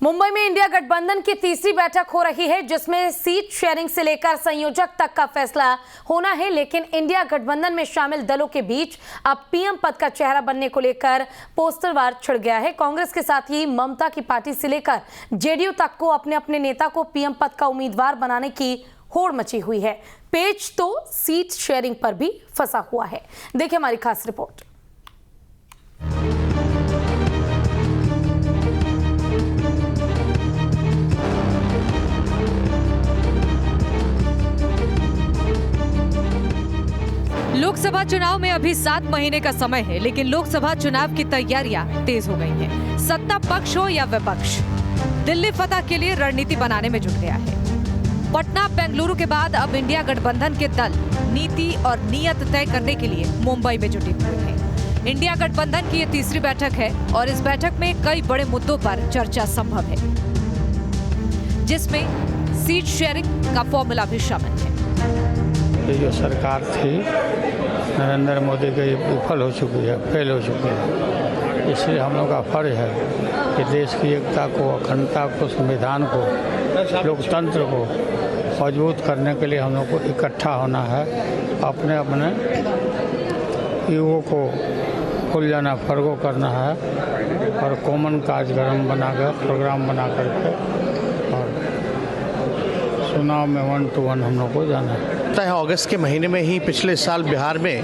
मुंबई में इंडिया गठबंधन की तीसरी बैठक हो रही है, जिसमें सीट शेयरिंग से लेकर संयोजक तक का फैसला होना है। लेकिन इंडिया गठबंधन में शामिल दलों के बीच अब पीएम पद का चेहरा बनने को लेकर पोस्टर वार छिड़ गया है। कांग्रेस के साथ ही ममता की पार्टी से लेकर जेडीयू तक को अपने अपने नेता को पीएम पद का उम्मीदवार बनाने की होड़ मची हुई है। पेच तो सीट शेयरिंग पर भी फंसा हुआ है। देखिए हमारी खास रिपोर्ट। लोकसभा चुनाव में अभी 7 महीने का समय है, लेकिन लोकसभा चुनाव की तैयारियां तेज हो गई हैं। सत्ता पक्ष हो या विपक्ष, दिल्ली फतह के लिए रणनीति बनाने में जुट गया है। पटना, बेंगलुरु के बाद अब इंडिया गठबंधन के दल नीति और नियत तय करने के लिए मुंबई में जुटे हुए हैं। इंडिया गठबंधन की ये तीसरी बैठक है और इस बैठक में कई बड़े मुद्दों पर चर्चा संभव है, जिसमें सीट शेयरिंग का फॉर्मूला भी शामिल है। ये जो सरकार थी नरेंद्र मोदी की विफल हो चुकी है, फेल हो चुकी है। इसलिए हम लोग का फर्ज है कि देश की एकता को, अखंडता को, संविधान को, लोकतंत्र को मजबूत करने के लिए हम लोग को इकट्ठा होना है। अपने अपने ईगो को खुल जाना, फर्गो करना है और कॉमन कार्यक्रम बनाकर, प्रोग्राम बना करके और चुनाव में 1 to 1 हम लोग को जाना है। अगस्त के महीने में ही पिछले साल बिहार में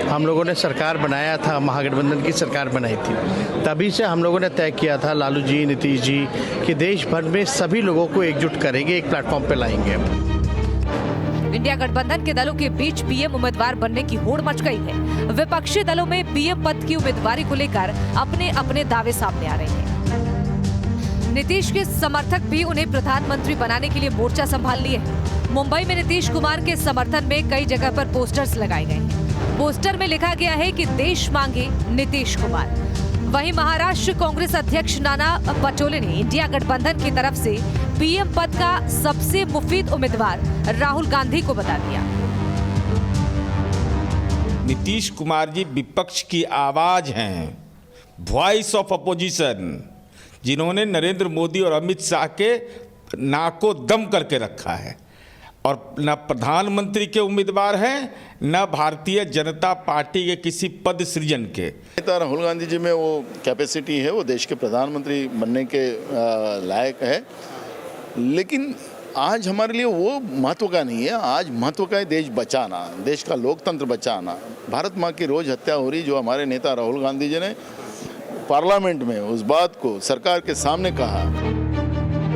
हम लोगों ने सरकार बनाया था, महागठबंधन की सरकार बनाई थी। तभी से हम लोगों ने तय किया था, लालू जी, नीतीश जी, कि देश भर में सभी लोगों को एकजुट करेंगे, एक प्लेटफॉर्म पे लाएंगे। इंडिया गठबंधन के दलों के बीच पीएम उम्मीदवार बनने की होड़ मच गई है। विपक्षी दलों में पीएम पद की उम्मीदवारी को लेकर अपने अपने दावे सामने आ रहे हैं। नीतीश के समर्थक भी उन्हें प्रधानमंत्री बनाने के लिए मोर्चा संभाल लिए हैं। मुंबई में नीतीश कुमार के समर्थन में कई जगह पर पोस्टर्स लगाए गए हैं। पोस्टर में लिखा गया है कि देश मांगे नीतीश कुमार। वहीं महाराष्ट्र कांग्रेस अध्यक्ष नाना पटोले ने इंडिया गठबंधन की तरफ से पीएम पद का सबसे मुफीद उम्मीदवार राहुल गांधी को बता दिया। नीतीश कुमार जी विपक्ष की आवाज हैं, वॉइस ऑफ अपोजिशन, जिन्होंने नरेंद्र मोदी और अमित शाह के नाक को दम करके रखा है और न प्रधानमंत्री के उम्मीदवार हैं, न भारतीय जनता पार्टी के किसी पद सृजन के। नेता राहुल गांधी जी में वो कैपेसिटी है, वो देश के प्रधानमंत्री बनने के लायक है। लेकिन आज हमारे लिए वो महत्व का नहीं है। आज महत्व का है देश बचाना, देश का लोकतंत्र बचाना। भारत माँ की रोज हत्या हो रही, जो हमारे नेता राहुल गांधी जी ने पार्लियामेंट में उस बात को सरकार के सामने कहा।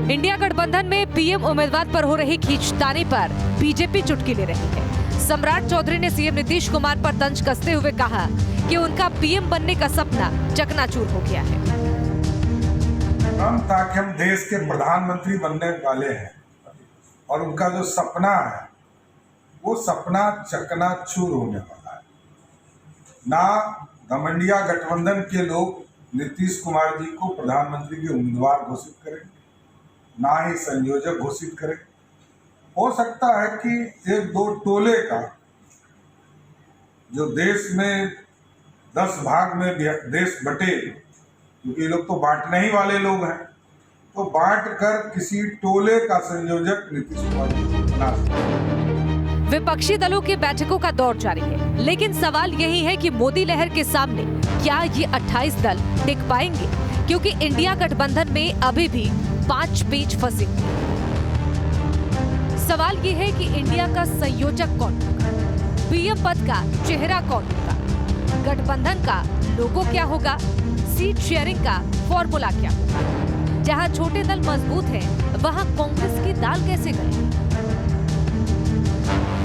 इंडिया गठबंधन में पीएम उम्मीदवार पर हो रही खींचतानी पर बीजेपी चुटकी ले रही है। सम्राट चौधरी ने सीएम नीतीश कुमार पर तंज कसते हुए कहा कि उनका पीएम बनने का सपना चकनाचूर हो गया है। ताकि हम देश के प्रधानमंत्री बनने वाले हैं और उनका जो सपना है वो सपना चकनाचूर होने वाला है। ना घमंडिया गठबंधन के लोग नीतीश कुमार जी को प्रधानमंत्री के उम्मीदवार घोषित करेंगे, ना ही संयोजक घोषित करें। हो सकता है कि 1-2 टोले का, जो देश में 10 भाग में देश बटे, क्योंकि ये लोग तो बांटने ही वाले लोग हैं, तो बांट कर किसी टोले का संयोजक नीतीश कुमार जी को बना सकते। विपक्षी दलों की बैठकों का दौर जारी है, लेकिन सवाल यही है कि मोदी लहर के सामने क्या ये 28 दल टिक पाएंगे, क्योंकि इंडिया गठबंधन में अभी भी 5 पेच फंसे। सवाल ये है कि इंडिया का संयोजक कौन होगा, पीएम पद का चेहरा कौन होगा, गठबंधन का लोगो क्या होगा, सीट शेयरिंग का फॉर्मूला क्या होगा। जहां छोटे दल मजबूत हैं, वहां कांग्रेस की दाल कैसे गई।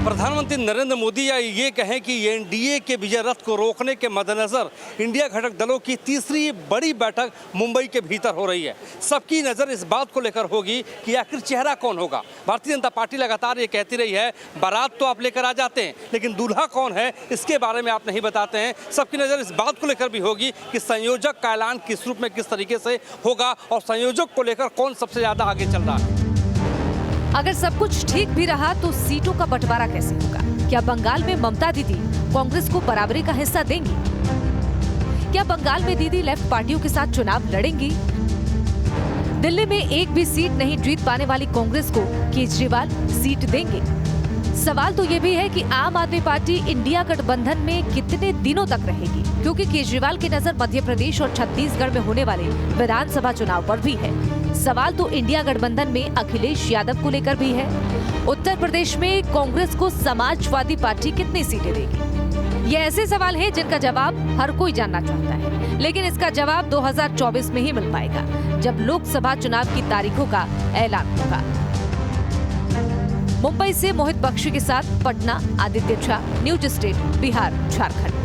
प्रधानमंत्री नरेंद्र मोदी या ये कहें कि एनडीए के विजय रथ को रोकने के मद्देनजर इंडिया घटक दलों की तीसरी बड़ी बैठक मुंबई के भीतर हो रही है। सबकी नज़र इस बात को लेकर होगी कि आखिर चेहरा कौन होगा। भारतीय जनता पार्टी लगातार ये कहती रही है, बारात तो आप लेकर आ जाते हैं, लेकिन दूल्हा कौन है इसके बारे में आप नहीं बताते हैं। सबकी नज़र इस बात को लेकर भी होगी कि संयोजक का ऐलान किस रूप में, किस तरीके से होगा और संयोजक को लेकर कौन सबसे ज़्यादा आगे चल रहा है। अगर सब कुछ ठीक भी रहा तो सीटों का बंटवारा कैसे होगा? क्या बंगाल में ममता दीदी कांग्रेस को बराबरी का हिस्सा देंगी? क्या बंगाल में दीदी लेफ्ट पार्टियों के साथ चुनाव लड़ेंगी? दिल्ली में एक भी सीट नहीं जीत पाने वाली कांग्रेस को केजरीवाल सीट देंगे? सवाल तो ये भी है कि आम आदमी पार्टी इंडिया गठबंधन में कितने दिनों तक रहेगी, क्योंकि केजरीवाल की नजर मध्य प्रदेश और छत्तीसगढ़ में होने वाले विधानसभा चुनाव पर भी है। सवाल तो इंडिया गठबंधन में अखिलेश यादव को लेकर भी है। उत्तर प्रदेश में कांग्रेस को समाजवादी पार्टी कितनी सीटें देगी? ये ऐसे सवाल हैं जिनका जवाब हर कोई जानना चाहता है, लेकिन इसका जवाब 2024 में ही मिल पाएगा, जब लोकसभा चुनाव की तारीखों का ऐलान होगा। मुंबई से मोहित बख्शी के साथ पटना, आदित्य झा, न्यूज स्टेट, बिहार, झारखंड।